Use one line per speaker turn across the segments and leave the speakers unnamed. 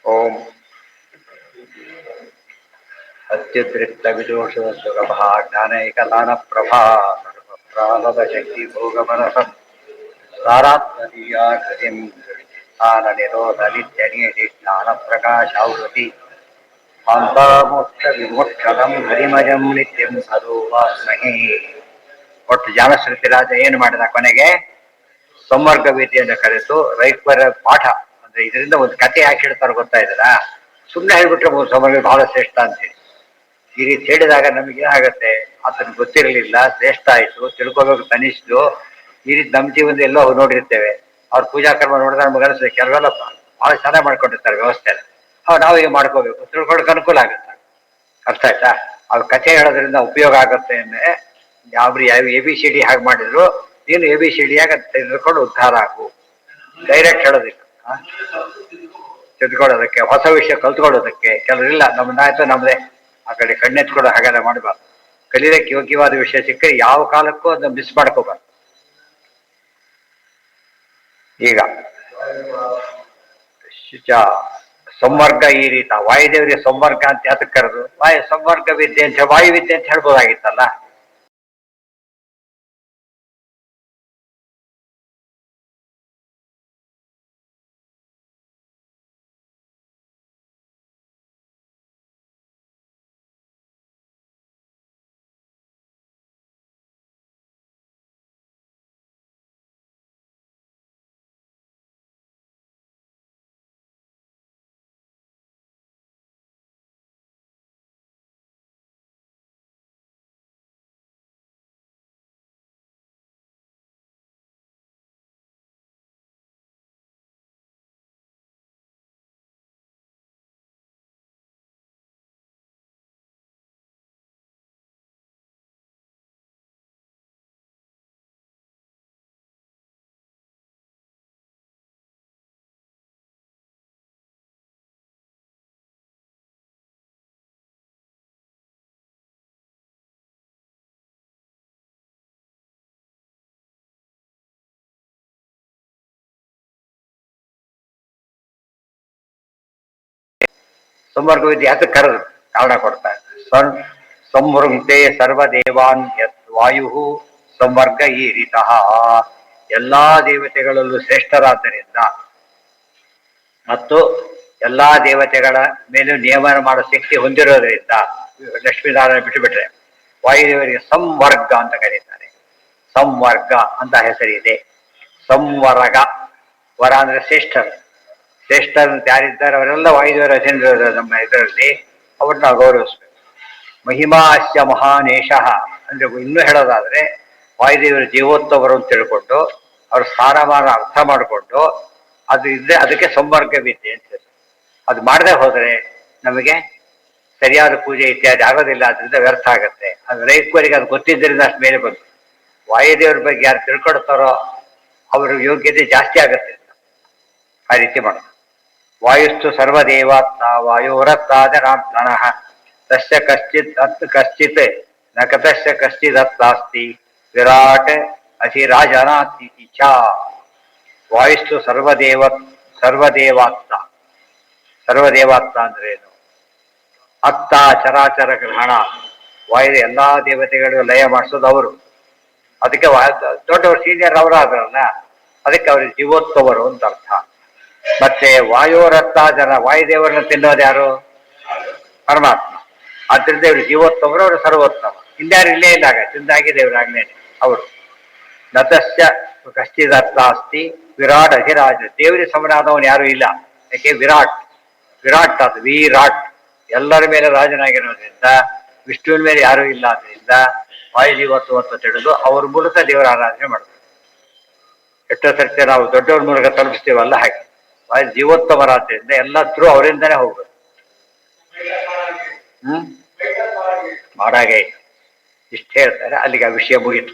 ಓಂ ಅತ್ಯುದ್ರಿಕ್ತ ವಿದೋಷ ಸುಗಭ ಜ್ಞಾನೈಕದಾನ ಪ್ರಭಾ ಪ್ರಾಣದ ಶಕ್ತಿ ಭೋಗಮನಸ ಸಾರಾತ್ಮದೀಯ ಕೃತಿಂ ಸ್ಥಾನ ನಿರೋಧ ನಿತ್ಯ ನಿಯತಿ ಜ್ಞಾನ ಪ್ರಕಾಶಾವೃತಿ ಕಾಂತಾಮೋಕ್ಷ ವಿಮೋಕ್ಷಣಂ ಹರಿಮಯಂ ನಿತ್ಯಂ ಸದೋಪಾಸ್ಮಹೇ. ಒಟ್ಟು ಜಾನಶ್ರುತಿ ರಾಜ ಏನು ಮಾಡಿದ ಕೊನೆಗೆ ಸಂವರ್ಗ ವಿದ್ಯೆಯನ್ನು ಕರೆತು ರೈತರ ಪಾಠ ಅಂದ್ರೆ ಇದರಿಂದ ಒಂದು ಕತೆ ಹಾಕಿ ಹೇಳ್ತಾರೆ ಗೊತ್ತಾ ಇದ್ದೀರಾ. ಸುಮ್ಮನೆ ಹೇಳ್ಬಿಟ್ರೆ ಸಂವರ್ಗ ಬಹಳ ಶ್ರೇಷ್ಠ ಅಂತೇಳಿ ಈ ರೀತಿ ಹೇಳಿದಾಗ ನಮಗೆ ಏನಾಗುತ್ತೆ, ಆತನಿಗೆ ಗೊತ್ತಿರಲಿಲ್ಲ, ಶ್ರೇಷ್ಠ ಆಯಿತು, ತಿಳ್ಕೊಬೇಕು ಕನಿಷ್ಠು. ಈ ರೀತಿ ನಮ್ಮ ಜೀವನದ ಎಲ್ಲೋ ನೋಡಿರ್ತೇವೆ. ಅವ್ರ ಪೂಜಾ ಕರ್ಮ ನೋಡಿದ್ರೆ ನಮ್ಗೆ ಅನಿಸ್ತದೆ ಕೆಲವೆಲ್ಲ ಭಾಳ ಚೆನ್ನಾಗಿ ಮಾಡ್ಕೊಂಡಿರ್ತಾರೆ ವ್ಯವಸ್ಥೆ. ನಾವು ಈಗ ಮಾಡ್ಕೋಬೇಕು, ತಿಳ್ಕೊಳಕ್ಕೆ ಅನುಕೂಲ ಆಗುತ್ತೆ. ಅರ್ಥ ಆಯ್ತಾ? ಅವ್ರ ಕಥೆ ಹೇಳೋದ್ರಿಂದ ಉಪಯೋಗ ಆಗುತ್ತೆ ಅಂದ್ರೆ ಯಾವ ಎ ಬಿ ಸಿ ಡಿ ಹಾಗೆ ಮಾಡಿದ್ರು ನೀನು ಎ ಬಿ ಸಿ ಡಿ ಆಗ ತಿಳ್ಕೊಂಡು ಉದ್ಧಾರ ಆಗು. ಡೈರೆಕ್ಟ್ ಹೇಳೋದಿಲ್ಲ, ತಿಳ್ಕೊಳ್ಳೋದಕ್ಕೆ, ಹೊಸ ವಿಷಯ ಕಲ್ತ್ಕೊಳ್ಳೋದಕ್ಕೆ. ಕೆಲವರಿಲ್ಲ ನಮ್ದಾಯ್ತು ನಮ್ಮದೇ ಆ ಕಡೆ ಕಣ್ಣೆತ್ಕೊಡೋ ಹಾಗೆಲ್ಲ ಮಾಡಬಾರ್ದು. ಕಲೀಲಿಕ್ಕೆ ಯೋಗ್ಯವಾದ ವಿಷಯ ಸಿಕ್ಕರೆ ಯಾವ ಕಾಲಕ್ಕೂ ಅದನ್ನ ಮಿಸ್ ಮಾಡ್ಕೋಬಾರ್ದು. ಈಗ ಸಂವರ್ಗ ಈ ರೀತ ವಾಯುದೇವರಿಗೆ ಸಂವರ್ಗ ಅಂತ ಯಾತಕ್ಕೆ ಕರೆದು ಸಂವರ್ಗ ವಿದ್ಯೆ ಅಂತ ವಾಯುವಿದ್ಯೆ ಅಂತ ಹೇಳ್ಬೋದಾಗಿತ್ತಲ್ಲ. ಸಂವರ್ಗ ವಿದ್ಯೆ ಯಾತಕ್ಕೆ ಕರೆದು ಕಾರಣ ಕೊಡ್ತಾರೆ. ಸಂವೃಂಕ್ತೆ ಸರ್ವದೇವಾನ್ ಯತ್ ವಾಯು ಸಂವರ್ಗ ಈ ರೀತಃ. ಎಲ್ಲಾ ದೇವತೆಗಳಲ್ಲೂ ಶ್ರೇಷ್ಠರಾದ್ದರಿಂದ ಮತ್ತು ಎಲ್ಲಾ ದೇವತೆಗಳ ಮೇಲೂ ನಿಯಮನ ಮಾಡೋ ಶಕ್ತಿ ಹೊಂದಿರೋದ್ರಿಂದ ಲಕ್ಷ್ಮೀನಾರಾಯಣ ಬಿಟ್ಟುಬಿಟ್ರೆ ವಾಯುದೇವರಿಗೆ ಸಂವರ್ಗ ಅಂತ ಕರೀತಾರೆ. ಸಂವರ್ಗ ಅಂತ ಹೆಸರಿದೆ. ಸಂವರಗ, ವರ ಅಂದ್ರೆ ಶ್ರೇಷ್ಠರು. ಶ್ರೇಷ್ಠರು ಅಂತ ಯಾರಿದ್ದಾರೆ ಅವರೆಲ್ಲ ವಾಯುದೇವರ ಅಧೀನರು. ನಮ್ಮ ಇದರಲ್ಲಿ ಅವ್ರನ್ನ ಗೌರವಿಸ್ಬೇಕು. ಮಹಿಮಾ ಅಸ್ಯ ಮಹಾನೇಶಃ ಅಂದ್ರೆ ಇನ್ನೂ ಹೇಳೋದಾದ್ರೆ ವಾಯುದೇವರ ಜೀವೋತ್ತಮರು ಅಂತ ತಿಳ್ಕೊಂಡು ಅವ್ರ ಸ್ಥಾನಮಾನ ಅರ್ಥ ಮಾಡಿಕೊಂಡು ಅದು ಇದ್ರೆ ಅದಕ್ಕೆ ಸಂವರ್ಗ ವಿದ್ಯೆ ಅಂತ. ಅದು ಮಾಡದೆ ಹೋದರೆ ನಮಗೆ ಸರಿಯಾದ ಪೂಜೆ ಇತ್ಯಾದಿ ಆಗೋದಿಲ್ಲ. ಅದರಿಂದ ವ್ಯರ್ಥ ಆಗುತ್ತೆ. ಅದು ರೈತರಿಗೆ ಅದು ಗೊತ್ತಿದ್ದರಿಂದ ಅಷ್ಟು ಮೇಲೆ ಬಂತು. ವಾಯುದೇವ್ರ ಬಗ್ಗೆ ಯಾರು ತಿಳ್ಕೊಡ್ತಾರೋ ಅವ್ರ ಯೋಗ್ಯತೆ ಜಾಸ್ತಿ ಆಗುತ್ತೆ. ಆ ರೀತಿ ಮಾಡೋದು. ವಾಯುಸ್ತು ಸರ್ವದೇವಾತ್ಮ ವಾಯುರತ್ತಾಜನಾರ್ದನಃ ತಸ್ಯ ಕಶ್ಚಿತ್ ನ ಕತಸ್ಯ ಕಶ್ಚಿದತ್ತಾಸ್ತಿ ವಿರಾಟ್ ಅಧಿರಾಜನಾತಿ ಚ. ವಾಯುಸ್ತು ಸರ್ವದೇವಾತ್ಮ. ಸರ್ವದೇವಾತ್ಮ ಅಂದ್ರೆ ಏನು? ಅತ್ತ ಚರಾಚರ ಗ್ರಹಣ. ವಾಯು ಎಲ್ಲಾ ದೇವತೆಗಳಿಗೂ ಲಯ ಮಾಡಿಸೋದು ಅವರು. ಅದಕ್ಕೆ ದೊಡ್ಡವರು ಸೀನಿಯರ್ ಅವರು ಆದ್ರಲ್ಲ, ಅದಕ್ಕೆ ಅವ್ರಿಗೆ ಜೀವೋತ್ತಮರು ಅಂತ ಅರ್ಥ. ಮತ್ತೆ ವಾಯುರತ್ತ ಜನ, ವಾಯುದೇವರನ್ನ ತಿನ್ನೋದು ಯಾರು? ಪರಮಾತ್ಮ. ಆದ್ರಿಂದ ಇವರು ಜೀವೋತ್ತಮರು, ಅವರು ಸರ್ವೋತ್ತಮ. ಇನ್ಯಾರು ಇಲ್ಲೇ ಇಲ್ಲಾಗ ತಿಂದಾಗಿ ದೇವರಾಗ್ಲೇನೆ ಅವರು. ನತಸ್ಯ ಕಶ್ಚಿದತ್ತಾಸ್ತಿ ವಿರಾಟ್ ಅಧಿರಾಜ. ದೇವರಿಗೆ ಸಮನಾದವನು ಯಾರು ಇಲ್ಲ. ಯಾಕೆ? ವಿರಾಟ್. ವಿರಾಟ್ ಅದು ವಿರಾಟ್. ಎಲ್ಲರ ಮೇಲೆ ರಾಜನಾಗಿರೋದ್ರಿಂದ ವಿಷ್ಣುವಿನ ಮೇಲೆ ಯಾರೂ ಇಲ್ಲ. ಆದ್ರಿಂದ ವಾಯುಜೀವತ್ವ ಅಂತ ತಿಳಿದು ಅವ್ರ ಮೂಲಕ ದೇವರ ಆರಾಧನೆ ಮಾಡ್ತಾರೆ. ಎಷ್ಟೋ ಸರ್ತಿ ನಾವು ದೊಡ್ಡವ್ರ ಮೂಲಕ ತಲುಪಿಸ್ತೀವಲ್ಲ, ಹಾಗೆ ವಾಯು ಜೀವೋತ್ತಮರಾದ್ರಿಂದ ಎಲ್ಲ ಥ್ರೂ ಅವರಿಂದನೇ ಹೋಗ್ಬೇಕು. ಮಾಡಾಗೆ ಇಷ್ಟು ಹೇಳ್ತಾರೆ. ಅಲ್ಲಿಗೆ ಆ ವಿಷಯ ಮುಗಿತು.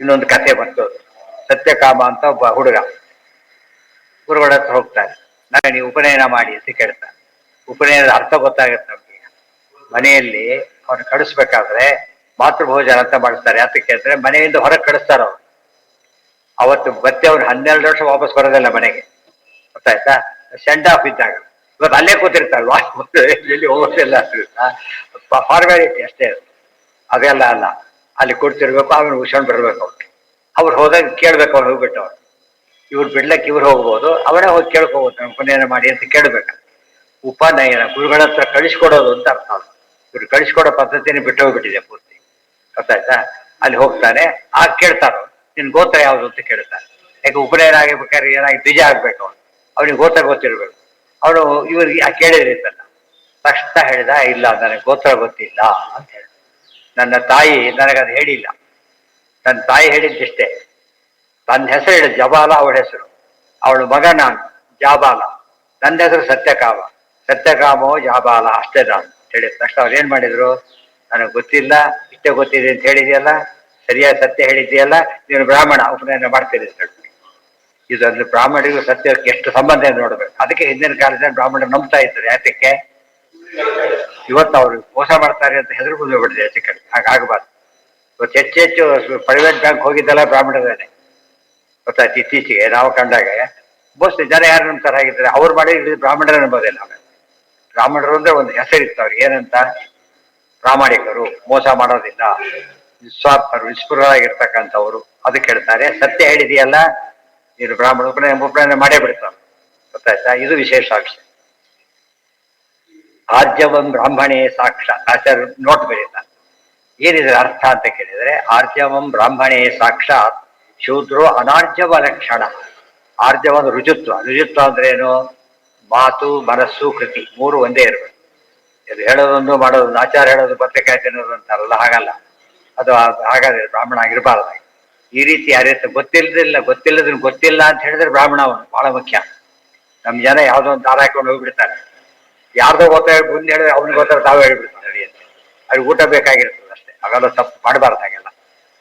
ಇನ್ನೊಂದು ಕಥೆ ಬಂತು. ಸತ್ಯಕಾಮ ಅಂತ ಒಬ್ಬ ಹುಡುಗ ಗುರುಗಳ ಹತ್ರ ಹೋಗ್ತಾನೆ. ನೀವು ಉಪನಯನ ಮಾಡಿ ಅಂತ ಕೇಳ್ತಾನೆ. ಉಪನಯನದ ಅರ್ಥ ಗೊತ್ತಾಗುತ್ತೆ ನಮ್ಗೆ. ಮನೆಯಲ್ಲಿ ಅವ್ನು ಕಳಿಸ್ಬೇಕಾದ್ರೆ ಮಾತೃಭೋಜನ ಅಂತ ಮಾಡಿಸ್ತಾರೆ. ಯಾತಕ್ಕೆ ಅಂದ್ರೆ ಮನೆಯಿಂದ ಹೊರಗೆ ಕಳಿಸ್ತಾರ ಅವ್ರು. ಅವತ್ತು ಮತ್ತೆ ಅವ್ರು 12 ವರ್ಷ ವಾಪಸ್ ಬರೋದಿಲ್ಲ ಮನೆಗೆ, ಗೊತ್ತಾಯ್ತಾ? ಸೆಂಡ್ ಆಫ್ ಇದ್ದಾಗ ಇವತ್ತು ಅಲ್ಲೇ ಕೂತಿರ್ತಾರಲ್ವಾ, ಎಲ್ಲಿ ಹೋಗೋದಿಲ್ಲ. ಫಾರ್ಮ್ಯಾಲಿಟಿ ಅಷ್ಟೇ, ಅದೆಲ್ಲ ಅಲ್ಲ. ಅಲ್ಲಿ ಕೂಡ್ತಿರ್ಬೇಕು, ಅವನು ಉಳ್ಸ್ಕೊಂಡು ಬರ್ಬೇಕು. ಅವ್ರು ಹೋದಾಗ ಕೇಳ್ಬೇಕು, ಅವ್ರು ಹೋಗ್ಬಿಟ್ಟು ಅವ್ರು ಇವ್ರು ಬಿಡ್ಲಕ್ಕೆ ಇವ್ರು ಹೋಗ್ಬೋದು, ಅವನೇ ಹೋಗಿ ಕೇಳ್ಕೋಬೋದು ಉಪನಯನ ಮಾಡಿ ಅಂತ ಕೇಳ್ಬೇಕು. ಉಪನಯನ ಗುರುಗಳ ಹತ್ರ ಕಳಿಸ್ಕೊಡೋದು ಅಂತ ಅರ್ಥ. ಇವ್ರು ಕಳಿಸ್ಕೊಡೋ ಪದ್ಧತಿನೇ ಬಿಟ್ಟು ಹೋಗ್ಬಿಟ್ಟಿದೆ ಪೂರ್ತಿ, ಗೊತ್ತಾಯ್ತಾ? ಅಲ್ಲಿ ಹೋಗ್ತಾನೆ, ಆಗ ಕೇಳ್ತಾರ ನಿನ್ ಗೋತ್ರ ಯಾವುದು ಅಂತ ಕೇಳ್ತಾನೆ. ಯಾಕೆ ಉಪನಯನ ಆಗಬೇಕಾದ್ರೆ ಏನಾಗಿ ಬೀಜ ಆಗ್ಬೇಕು, ಅವನು ಅವನಿಗೆ ಗೋತ್ರ ಗೊತ್ತಿರ್ಬೇಕು. ಅವನು ಇವ್ರಿಗೆ ಕೇಳಿದ್ರಿತ್ತಲ್ಲ, ತಕ್ಷಣ ಹೇಳಿದ, ಇಲ್ಲ ನನಗೆ ಗೋತ್ರ ಗೊತ್ತಿಲ್ಲ ಅಂತ ಹೇಳಿದ. ನನ್ನ ತಾಯಿ ನನಗದು ಹೇಳಿಲ್ಲ. ನನ್ನ ತಾಯಿ ಹೇಳಿದ್ದಿಷ್ಟೇ, ತನ್ನ ಹೆಸರು ಹೇಳಿದ ಜಬಾಲ, ಅವಳ ಹೆಸರು. ಅವಳ ಮಗ ನಾನು ಜಾಬಾಲ, ನನ್ನ ಹೆಸರು ಸತ್ಯಕಾಮ, ಸತ್ಯಕಾಮೋ ಜಾಬಾಲ, ಅಷ್ಟೇ ನಾನು ಹೇಳಿದ ತಕ್ಷಣ ಅವ್ರು ಏನ್ ಮಾಡಿದ್ರು, ನನಗೆ ಗೊತ್ತಿಲ್ಲ, ಇಷ್ಟೇ ಗೊತ್ತಿದೆ ಅಂತ ಹೇಳಿದೆಯಲ್ಲ, ಸರಿಯಾದ ಸತ್ಯ ಹೇಳಿದೆಯಲ್ಲ, ನೀನು ಬ್ರಾಹ್ಮಣ, ಉಪನಯನ ಮಾಡ್ತೀರಿ ಅಂತ ಹೇಳ್ಬಿಟ್ಟು. ಇದೊಂದು ಬ್ರಾಹ್ಮಣಿಗೂ ಸತ್ಯಕ್ಕೆ ಎಷ್ಟು ಸಂಬಂಧ ಇದೆ ನೋಡ್ಬೇಕು. ಅದಕ್ಕೆ ಹಿಂದಿನ ಕಾಲದಲ್ಲಿ ಬ್ರಾಹ್ಮಣರು ನಂಬ್ತಾ ಇದ್ರು. ಯಾತಕ್ಕೆ? ಇವತ್ತು ಅವರು ಮೋಸ ಮಾಡ್ತಾರೆ ಅಂತ ಹೆಸರು ಬಂದು ಬಿಟ್ಟಿದೆ ಹೆಚ್ಚು ಕಡೆ. ಹಾಗಾಗಬಾರ್ದು. ಇವತ್ತು ಹೆಚ್ಚು ಪ್ರೈವೇಟ್ ಬ್ಯಾಂಕ್ ಹೋಗಿದ್ದೆಲ್ಲ ಬ್ರಾಹ್ಮಣರೇನೆ, ಗೊತ್ತಾಯ್ತು. ಇತ್ತೀಚೆಗೆ ನಾವು ಕಂಡಾಗ ಮೋಸ್ಟ್ಲಿ ಜನ ಯಾರು ನಂಬ್ತಾರೆ ಆಗಿದ್ರೆ ಅವ್ರು ಮಾಡಿ ಬ್ರಾಹ್ಮಣರೇ ನಂಬೋದಿಲ್ಲ. ಬ್ರಾಹ್ಮಣರು ಅಂದ್ರೆ ಒಂದು ಹೆಸರಿತ್ತು ಅವ್ರಿಗೆ, ಏನಂತ? ಪ್ರಾಮಾಣಿಕರು, ಮೋಸ ಮಾಡೋದಿಲ್ಲ, ನಿಸ್ವಾರ್ಥರು, ನಿಷ್ಪುರರಾಗಿರ್ತಕ್ಕಂಥವ್ರು. ಅದಕ್ಕೆ ಹೇಳ್ತಾರೆ, ಸತ್ಯ ಹೇಳಿದೆಯಲ್ಲ ನೀನು ಬ್ರಾಹ್ಮಣ, ಉಪನಯನ ಮಾಡೇ ಬಿಡ್ತಾರೆ, ಗೊತ್ತಾಯ್ತಾ? ಇದು ವಿಶೇಷ ಅಂಶ. ಆರ್ಜವಂ ಬ್ರಾಹ್ಮಣೇ ಸಾಕ್ಷ, ಆಚಾರ್ಯ ನೋಟ್ ಬರೀತಾರೆ. ಏನಿದೆ ಅರ್ಥ ಅಂತ ಕೇಳಿದ್ರೆ, ಆರ್ಜವಂ ಬ್ರಾಹ್ಮಣೇ ಸಾಕ್ಷಾತ್ ಶೂದ್ರೋ ಅನಾರ್ಜವ ಲಕ್ಷಣ. ಆರ್ಜವ ಅಂದ್ರೆ ರುಜುತ್ವ. ರುಜುತ್ವ ಅಂದ್ರೆ ಏನು? ಮಾತು, ಮನಸ್ಸು, ಕೃತಿ ಮೂರು ಒಂದೇ ಇರಬೇಕು. ಇದು ಹೇಳೋದೊಂದು ಮಾಡೋದೊಂದು. ಆಚಾರ ಹೇಳೋದು ಬದನೆಕಾಯಿ ತಿನ್ನೋದು ಅಂತಾರಲ್ಲ, ಹಾಗಲ್ಲ. ಅದು ಹಾಗಾದ್ರೆ ಬ್ರಾಹ್ಮಣ ಆಗಿರಬಾರ್ದು. ಈ ರೀತಿ ಯಾರೇ ಗೊತ್ತಿಲ್ಲ ಅಂತ ಹೇಳಿದ್ರೆ ಬ್ರಾಹ್ಮಣ ಅವನು ಬಹಳ ಮುಖ್ಯ. ನಮ್ ಜನ ಯಾವ್ದೋ ಒಂದು ದಾರ ಹಾಕೊಂಡು ಹೋಗ್ಬಿಡ್ತಾರೆ. ಯಾರ್ದೋ ಗೊತ್ತ ಮುಂದೆ ಹೇಳಿದ್ರೆ ಅವ್ನಿಗೆ ಗೊತ್ತಾಗ ತಾವೇ ಹೇಳ್ಬಿಡ್ತಾರೆ ಅಂತ. ಅವ್ರಿಗೆ ಊಟ ಬೇಕಾಗಿರ್ತದೆ ಅಷ್ಟೇ. ಅವೆಲ್ಲ ತಪ್ಪು ಮಾಡಬಾರ್ದು. ಹಾಗೆಲ್ಲ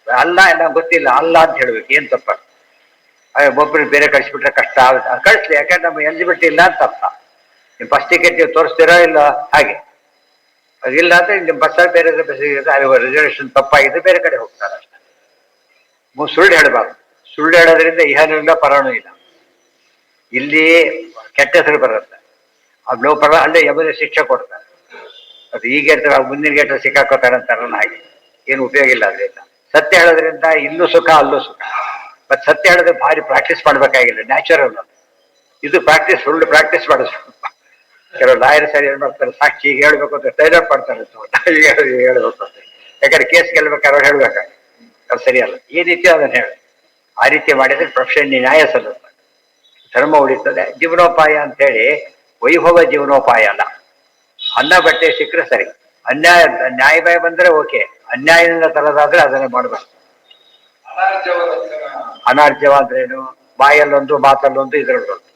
ಅಲ್ಲ, ಎಲ್ಲ ಗೊತ್ತಿಲ್ಲ ಅಲ್ಲ ಅಂತ ಹೇಳ್ಬೇಕು. ಏನ್ ತಪ್ಪ? ಒಬ್ಬರು ಬೇರೆ ಕಳಿಸ್ಬಿಟ್ರೆ ಕಷ್ಟ ಆಗುತ್ತೆ. ಕಳಿಸ್ಲಿ, ಯಾಕಂದ್ರೆ ನಮ್ಮ ಎಲಿಜಿಬಿಲಿಟಿ ಇಲ್ಲ ಅಂತ ಅರ್ಥ. ನೀವು ಬಸ್ ಟಿಕೆಟ್ ನೀವು ತೋರಿಸ್ತೀರೋ ಇಲ್ಲ, ಹಾಗೆ ಅದಿಲ್ಲ ಅಂದ್ರೆ ನಿಮ್ಮ ಬಸ್ಸಲ್ಲಿ ಬೇರೆ ಬಸ್ಸಿಗೆ ಅಲ್ಲಿ ರಿಸರ್ವೇಶನ್ ತಪ್ಪಾಗಿದ್ರೆ ಬೇರೆ ಕಡೆ ಹೋಗ್ತಾರೆ ಅಷ್ಟೇ. ಸುಳ್ಳು ಹೇಳಬಾರ್ದು. ಸುಳ್ಳು ಹೇಳೋದ್ರಿಂದ ಇಹನೂ ಇಲ್ಲ, ಪರಾಣೂ ಇಲ್ಲ. ಇಲ್ಲಿ ಕೆಟ್ಟ ಹೆಸರು ಬರುತ್ತೆ. ಅದು ಪರ ಅಲ್ಲೇ ಯಮದ ಶಿಕ್ಷೆ ಕೊಡ್ತಾರೆ. ಅದು ಈಗ ಇರ್ತಾರೆ, ಮುಂದಿನ ಗೇಟ ಸಿಕ್ಕಾಕೋತಾರೆ ಅಂತಾರಲ್ಲ, ಹಾಗೆ ಏನು ಉಪಯೋಗ ಇಲ್ಲ ಅದರಿಂದ. ಸತ್ಯ ಹೇಳೋದ್ರಿಂದ ಇಲ್ಲೂ ಸುಖ ಅಲ್ಲೂ ಸುಖ. ಮತ್ತೆ ಸತ್ಯ ಹೇಳಿದ್ರೆ ಭಾರಿ ಪ್ರಾಕ್ಟೀಸ್ ಮಾಡ್ಬೇಕಾಗಿಲ್ಲ, ನ್ಯಾಚುರಲ್ ಅದು. ಇದು ಪ್ರಾಕ್ಟೀಸ್, ಸುಳ್ಳು ಪ್ರಾಕ್ಟೀಸ್ ಮಾಡಿದ್ರು. ಕೆಲವು ಲಾಯರ್ ಸರಿ ಏನ್ ಮಾಡ್ತಾರೆ, ಸಾಕ್ಷಿ ಈಗ ಹೇಳ್ಬೇಕು ಅಂತ ಟೈಲರ್ ಮಾಡ್ತಾರೆ, ಹೇಳ್ಬೇಕು ಅಂತ. ಯಾಕಂದ್ರೆ ಕೇಸ್ ಗೆಲ್ಬೇಕಾದ್ರೆ ಅವ್ರು ಹೇಳ್ಬೇಕಾಗ, ಅದು ಸರಿಯಲ್ಲ. ಈ ರೀತಿ ಅದನ್ನ ಹೇಳಿ, ಆ ರೀತಿ ಮಾಡಿದ್ರೆ ಪ್ರೊಫೆಷನ್ ನ್ಯಾಯ ಸಲ್ಲುತ್ತೆ, ಧರ್ಮ ಉಳಿತದೆ. ಜೀವನೋಪಾಯ ಅಂತ ಹೇಳಿ ವೈಭವ ಜೀವನೋಪಾಯ ಅಲ್ಲ. ಅನ್ನ ಬಟ್ಟೆ ಸಿಕ್ಕರೆ ಸರಿ, ಅನ್ಯಾಯ ನ್ಯಾಯ ಬಂದ್ರೆ ಓಕೆ, ಅನ್ಯಾಯದಿಂದ ತರೋದಾದ್ರೆ ಅದನ್ನೇ ಮಾಡಬಾರ್ದು. ಅನಾರ್ಜವ ಅಂದ್ರೇನು? ಬಾಯಲ್ಲೊಂದು ಮಾತಲ್ಲೊಂದು ಇದ್ರಲ್ಲೊಂದು.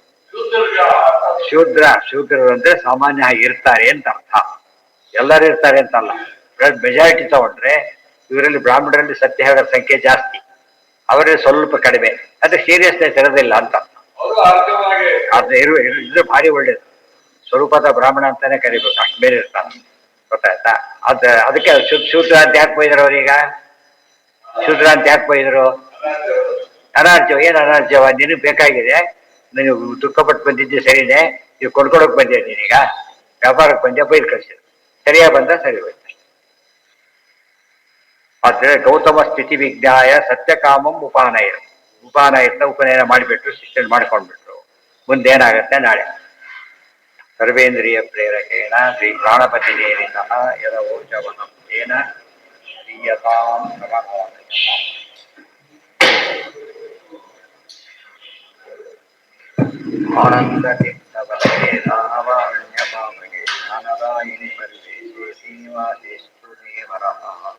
ಶೂದ್ರರು ಅಂದ್ರೆ ಸಾಮಾನ್ಯ ಇರ್ತಾರೆ ಅಂತ ಅರ್ಥ. ಎಲ್ಲರೂ ಇರ್ತಾರೆ ಅಂತಲ್ಲ. ಮೆಜಾರಿಟಿ ತಗೊಂಡ್ರೆ ಇವರಲ್ಲಿ ಬ್ರಾಹ್ಮಣರಲ್ಲಿ ಸತ್ಯ ಹೇಳೋ ಸಂಖ್ಯೆ ಜಾಸ್ತಿ, ಅವರಲ್ಲಿ ಸ್ವಲ್ಪ ಕಡಿಮೆ. ಅದು ಸೀರಿಯಸ್ನೆಸ್ ಇರೋದಿಲ್ಲ ಅಂತ. ಅದೇ ಇದ್ರೆ ಭಾರಿ ಒಳ್ಳೇದು. ಸ್ವರೂಪದ ಬ್ರಾಹ್ಮಣ ಅಂತಾನೆ ಕರಿಬೇಕು, ಅಷ್ಟು ಬೇರೆ ಇರ್ತಾರ, ಗೊತ್ತಾಯ್ತಾ? ಅದಕ್ಕೆ ಶೂದ್ರ ಅಂತ ಯಾಕೆ ಬೈದ್ರು ಅವ್ರೀಗ? ಶೂದ್ರ ಅಂತ ಯಾಕೆ ಬೈದ್ರು? ಅನಾರ್ಜವ. ಏನ್ ಅನಾರ್ಜವ? ನಿನಗೆ ಬೇಕಾಗಿದೆ, ನೀವು ದುಃಖಪಟ್ಟು ಬಂದಿದ್ದೆ ಸರಿನೇ, ನೀವು ಕೊಂಡ್ಕೊಡಕ್ ಬಂದೆ, ನೀನೀಗ ವ್ಯಾಪಾರಕ್ಕೆ ಬಂದೆ, ಬೈಲ್ ಕಳಿಸಿದ್ರು. ಸರಿಯಾಗಿ ಬಂದ, ಸರಿ ಹೋಯ್ತು. ಆದ್ರೆ ಗೌತಮ ಸ್ಥಿತಿ ವಿಜ್ಞಾಯ ಸತ್ಯಕಾಮಂ ಉಪಾನಯತ್ತ ಉಪನಯನ ಮಾಡಿಬಿಟ್ರು, ಶಿಕ್ಷಣ ಮಾಡ್ಕೊಂಡ್ಬಿಟ್ರು. ಮುಂದೇನಾಗತ್ತೆ ನಾಳೆ. ಸರ್ವೇಂದ್ರಿಯ ಪ್ರೇರಕೇಣ ಶ್ರೀ ಪ್ರಾಣಪತಿ ನೇರಿತಃ ಯದವೋಚವನಂ ತೇನ ಶ್ರೀಯತಾಂ ಆನಂದ